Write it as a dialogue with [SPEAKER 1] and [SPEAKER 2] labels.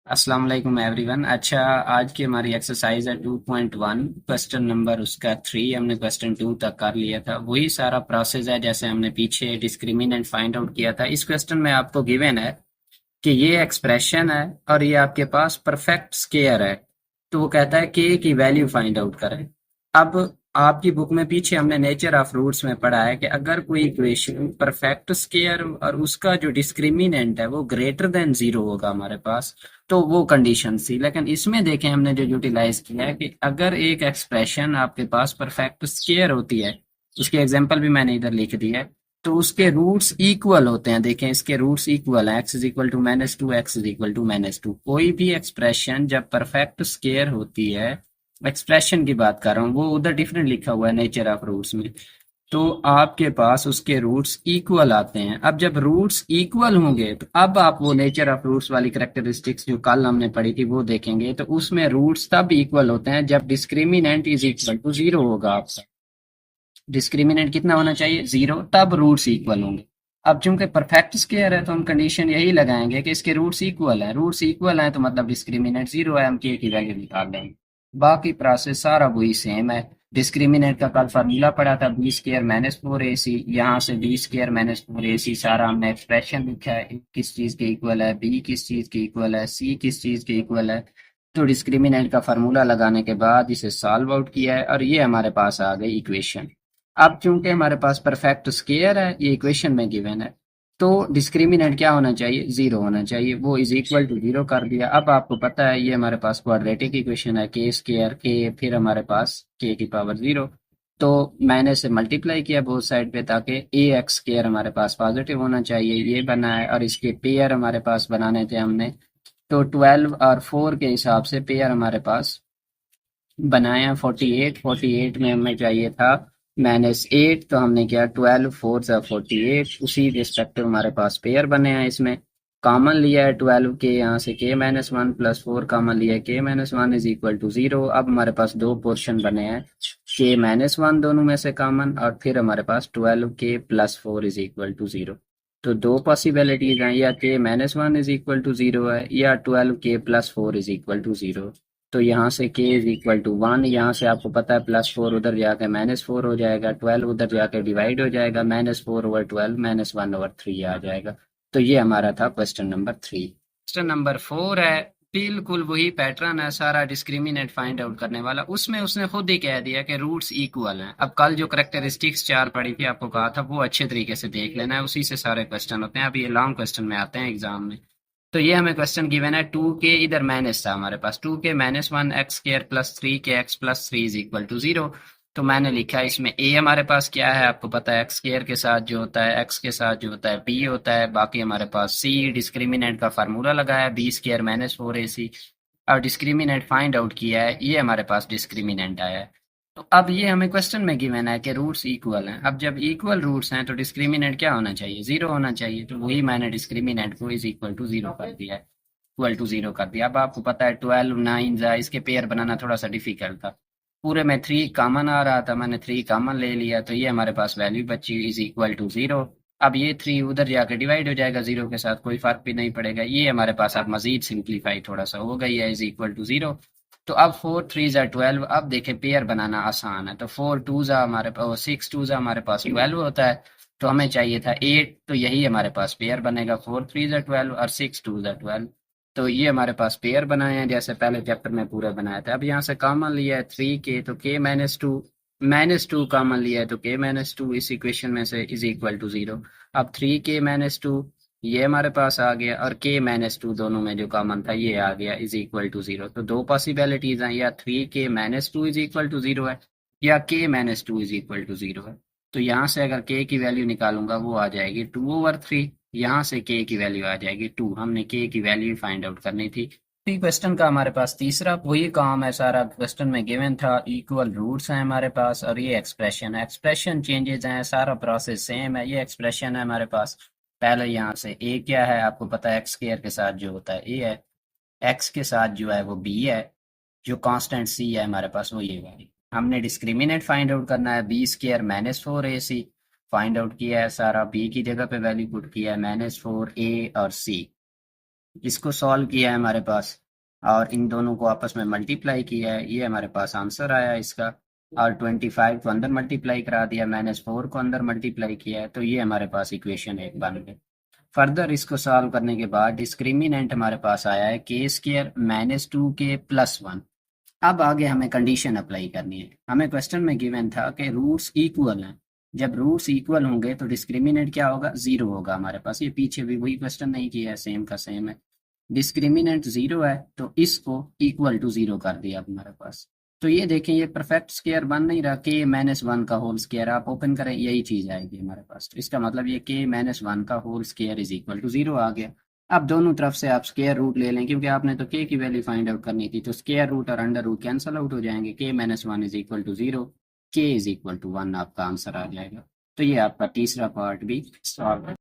[SPEAKER 1] अस्सलाम वालेकुम एवरीवन। अच्छा, आज की हमारी एक्सरसाइज है 2.1। क्वेश्चन नंबर उसका 3, हमने क्वेश्चन 2 तक कर लिया था। वही सारा प्रोसेस है जैसे हमने पीछे डिस्क्रिमिनेंट फाइंड आउट किया था। इस क्वेश्चन में आपको गिवन है कि ये एक्सप्रेशन है और ये आपके पास परफेक्ट स्केयर है। तो वो कहता है के की वैल्यू फाइंड आउट करें। अब आपकी बुक में पीछे हमने नेचर ऑफ रूट्स में पढ़ा है कि अगर कोई इक्वेशन परफेक्ट स्केयर और उसका जो डिस्क्रिमिनेंट है वो ग्रेटर देन जीरो होगा हमारे पास, तो वो कंडीशन थी। लेकिन इसमें देखें हमने जो यूटिलाइज किया है कि अगर एक एक्सप्रेशन आपके पास परफेक्ट स्केयर होती है, उसकी एग्जांपल भी मैंने इधर लिख दी है, तो उसके रूट्स इक्वल होते हैं। देखें इसके रूट्स इक्वल है, x is equal to minus two, x is equal to minus two. कोई भी एक्सप्रेशन जब परफेक्ट स्केयर होती है, एक्सप्रेशन की बात कर रहा हूँ, वो उधर डिफरेंट लिखा हुआ है नेचर ऑफ रूट्स में, तो आपके पास उसके रूट्स इक्वल आते हैं। अब जब रूट्स इक्वल होंगे तो अब आप वो नेचर ऑफ रूट्स वाली करेक्टरिस्टिक्स जो कल हमने पढ़ी थी वो देखेंगे। तो उसमें रूट्स तब इक्वल होते हैं जब discriminant is equal to zero होगा। आपका डिस्क्रिमिनेंट कितना होना चाहिए? जीरो, तब रूट्स इक्वल होंगे। अब चूंकि परफेक्ट स्क्वायर है तो हम कंडीशन यही लगाएंगे कि इसके रूट्स इक्वल है। रूट्स इक्वल है तो मतलब डिस्क्रिमिनेंट जीरो है, हम के की वैल्यू निकाल देंगे। बाकी प्रोसेस सारा वही सेम है। डिस्क्रिमिनेंट का कल फार्मूला पढ़ा था, बी स्क्र माइनस फोर ए सी। यहाँ से बी स्क्र माइनस फोर ए सी सारा हमने एक्सप्रेशन लिखा है, A किस चीज के इक्वल है, बी किस चीज के इक्वल है, सी किस चीज के इक्वल है। तो डिस्क्रिमिनेंट का फार्मूला लगाने के बाद इसे सॉल्व आउट किया है और ये हमारे पास आ गई इक्वेशन। अब चूंकि हमारे पास परफेक्ट स्केयर है, ये इक्वेशन में गिवन है, तो डिस्क्रिमिनेंट क्या होना चाहिए? जीरो होना चाहिए। वो इज इक्वल टू जीरो कर दिया। अब आपको पता है ये हमारे पास क्वाड्रेटिक इक्वेशन है, के स्केयर के, फिर हमारे पास के की पावर जीरो। तो मैंने इसे मल्टीप्लाई किया बोथ साइड पे ताकि ए एक्स स्केयर हमारे पास पॉजिटिव होना चाहिए, ये बना है। और इसके पेयर हमारे पास बनाने थे हमने, तो 12 और 4 के हिसाब से पेयर हमारे पास बनाया 48। 48 में हमें चाहिए था -8, तो हमने किया 12 4 ज़ा 48। उसी रिस्पेक्टिव हमारे पास पेयर बने हैं। इसमें कॉमन लिया है 12 के, यहाँ से के माइनस वन प्लस 4 कॉमन लिया है, k minus one is equal to zero. अब हमारे पास दो पोर्शन बने हैं, के माइनस वन दोनों में से कॉमन, और फिर हमारे पास 12 k plus 4 is equal to zero. तो दो पॉसिबिलिटीज हैं, या k minus one is equal to zero है, या 12 k plus 4 is equal to zero. तो यहाँ से k is equal to one, यहाँ से आपको पता है प्लस फोर उधर जाके माइनस फोर हो जाएगा, 12 उधर जाके डिवाइड हो जाएगा, -4/12 -1/3 आ जाएगा। तो ये हमारा था क्वेश्चन नंबर 3। क्वेश्चन नंबर 4 है, बिल्कुल वही पैटर्न है सारा डिस्क्रिमिनेंट फाइंड आउट करने वाला। उसमें उसने खुद ही कह दिया कि रूट्स इक्वल हैं। अब कल जो करेक्टरिस्टिक्स चार पढ़ी थी, आपको कहा था वो अच्छे तरीके से देख लेना है, उसी से सारे क्वेश्चन होते हैं। अब ये लॉन्ग क्वेश्चन में आते हैं एग्जाम में। तो ये हमें क्वेश्चन गिवन है, टू के इधर माइनस था हमारे पास, टू के minus one x square plus three के x plus three is equal to zero. तो मैंने लिखा है इसमें ए हमारे पास क्या है, आपको पता है एक्स स्क्र के साथ जो होता है, एक्स के साथ जो होता है बी होता है। बाकी हमारे पास सी, डिस्क्रिमिनेंट का फार्मूला लगाया है, बी स्क्र माइनस फोर ए सी, और डिस्क्रिमिनेंट फाइंड आउट किया है, ये हमारे पास डिस्क्रिमिनेंट आया है। तो अब ये हमें क्वेश्चन में गिवन है कि रूट्स इक्वल हैं। अब जब इक्वल रूट्स हैं तो डिस्क्रिमिनेंट क्या होना चाहिए? जीरो होना चाहिए। तो वही मैंने डिस्क्रिमिनेंट को इज इक्वल टू जीरो कर दिया है, इक्वल टू जीरो कर दिया। अब आपको पता है 12 9 जा, इसके पेयर बनाना थोड़ा सा डिफिकल्ट था। पूरे में थ्री कॉमन आ रहा था, मैंने थ्री कॉमन ले लिया, तो ये हमारे पास वैल्यू बची इज इक्वल टू जीरो। अब ये थ्री उधर जाके डिवाइड हो जाएगा जीरो के साथ, कोई फर्क भी नहीं पड़ेगा। ये हमारे पास अब मजीद सिंप्लीफाई थोड़ा सा हो गई है, इज इक्वल टू जीरो। तो अब फोर थ्री ज़ा 12। अब देखें पेयर बनाना आसान है, तो फोर टू ज़ा हमारे पास, सिक्स टू ज़ा हमारे पास 12 होता है। तो हमें चाहिए था 8, तो यही हमारे पास पेयर बनेगा, फोर थ्री ज़ा 12 और सिक्स टू ज़ा 12। तो ये हमारे पास पेयर बनाए हैं जैसे पहले चैप्टर में पूरा बनाया था। अब यहाँ से कॉमन लिया है थ्री के, तो के माइनस टू कॉमन लिया है, तो के माइनस टू इस इक्वेशन में से इज इक्वल टू जीरो। अब थ्री के माइनस टू ये हमारे पास आ गया, और के माइनस टू दोनों में जो कॉमन था ये आ गया इज इक्वल टू जीरो। तो दो पॉसिबिलिटीज हैं, या three k minus two is equal to zero है, या k minus two is equal to zero है। तो यहाँ से अगर के की वैल्यू निकालूंगा वो आ जाएगी 2/3। यहाँ से के की वैल्यू आ जाएगी 2। हमने के की वैल्यू फाइंड आउट करनी थी। क्वेश्चन का हमारे पास तीसरा वही काम है सारा, क्वेश्चन में गिवन था इक्वल रूट्स हैं हमारे पास, और ये एक्सप्रेशन है, एक्सप्रेशन चेंजेस हैं, सारा प्रोसेस सेम है। ये एक्सप्रेशन है हमारे पास। पहले यहाँ से ए क्या है, आपको पता है एक्स स्क्वायर के साथ जो होता है ए है, एक्स के साथ जो है वो बी है, जो कांस्टेंट सी है हमारे पास वो ये है। हमने डिस्क्रिमिनेंट फाइंड आउट करना है, बी स्क्वायर माइनस फोर ए सी फाइंड आउट किया है सारा, बी की जगह पे वैल्यू पुट किया है -4 ए और सी। इसको सॉल्व किया है हमारे पास और इन दोनों को आपस में मल्टीप्लाई किया है, ये हमारे पास आंसर आया इसका। और 25 को अंदर मल्टीप्लाई करा दिया, -4 को अंदर मल्टीप्लाई किया है, तो ये हमारे पास इक्वेशन एक बन गई। फर्दर इसको सॉल्व करने के बाद डिस्क्रिमिनेंट हमारे पास आया है k² -2k+1। अब आगे हमें कंडीशन अप्लाई करनी है। हमें क्वेश्चन में गिवन था कि रूट्स इक्वल हैं। जब रूट्स इक्वल होंगे तो डिस्क्रिमिनेंट क्या होगा, जीरो होगा हमारे पास। ये पीछे भी वही क्वेश्चन नहीं किया है, सेम का सेम है। डिस्क्रिमिनेंट जीरो है तो इसको इक्वल टू जीरो कर दिया अब हमारे पास। तो ये देखें, ये परफेक्ट स्क्वायर बन नहीं रहा, k-1 का होल स्क्वायर आप ओपन करें यही चीज आएगी हमारे पास। तो इसका मतलब ये k-1 का whole square is equal to zero आ गया। अब दोनों तरफ से आप स्क्वायर रूट ले लें, क्योंकि आपने तो k की वैल्यू फाइंड आउट करनी थी, तो स्क्वायर रूट और अंडर रूट कैंसिल आउट हो जाएंगे। k-1 इज इक्वल टू जीरो, k इज इक्वल टू 1 आपका आंसर आ जाएगा। तो ये आपका तीसरा पार्ट भी सॉल्व है।